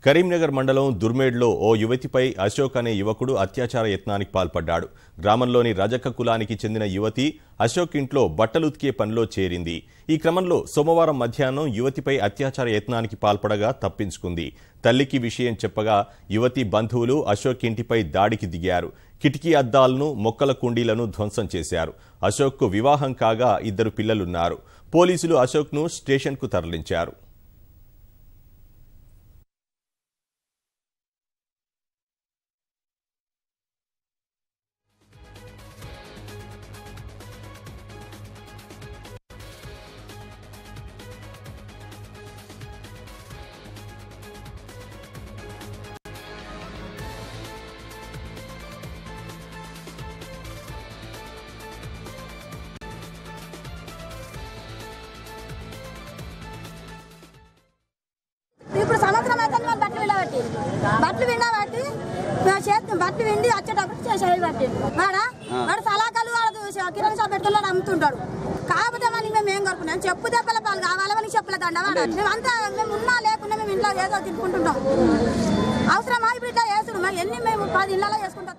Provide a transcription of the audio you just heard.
కరీంనగర్ మండలం దుర్మేడ్లో ఓ యువతిపై అశోక్ అనే యువకుడు అత్యాచార యత్నానికి పాల్పడ్డాడు. గ్రామంలోని రజక కులానికి చెందిన యువతి అశోక్ ఇంట్లో బట్టలుతికే పనిలో చేరింది. ఈ క్రమంలో సోమవారం మధ్యాహ్నం యువతిపై అత్యాచార యత్నానికి పాల్పడగా తప్పించుకుంది. తల్లికి విషయం చెప్పగా యువతి బంధువులు అశోక్ ఇంటిపై దాడికి దిగారు. కిటికీ అద్దాలను, మొక్కల కుండీలను ధ్వంసం చేశారు. అశోక్కు వివాహం కాగా 2 పిల్లలున్నారు. పోలీసులు అశోక్ను స్టేషన్కు తరలించారు. ఇప్పుడు సంవత్సరం అయితే మనం బట్టలు విండబట్టి బట్టలు విండి వచ్చేటప్పుడు చేసేది పట్టి వాడు సలాకాలు వాడు కిరాణా షాప్ పెట్టుకుని అమ్ముతుంటాడు. కాకపోతే మనకి మేము ఏం కోరుకున్నాం, చెప్పు దెబ్బల పాలు కావాలి, మనకి చెప్పుల దండ వాడు. మేమంతా మేము ఉన్నా లేకుండా మేము ఇంట్లో ఏదో తిట్టుకుంటుంటాం. అవసరమా ఇప్పుడు ఇట్లా వేసుడు? మరి ఎన్ని మేము 10 ఇళ్ళలో వేసుకుంటాం.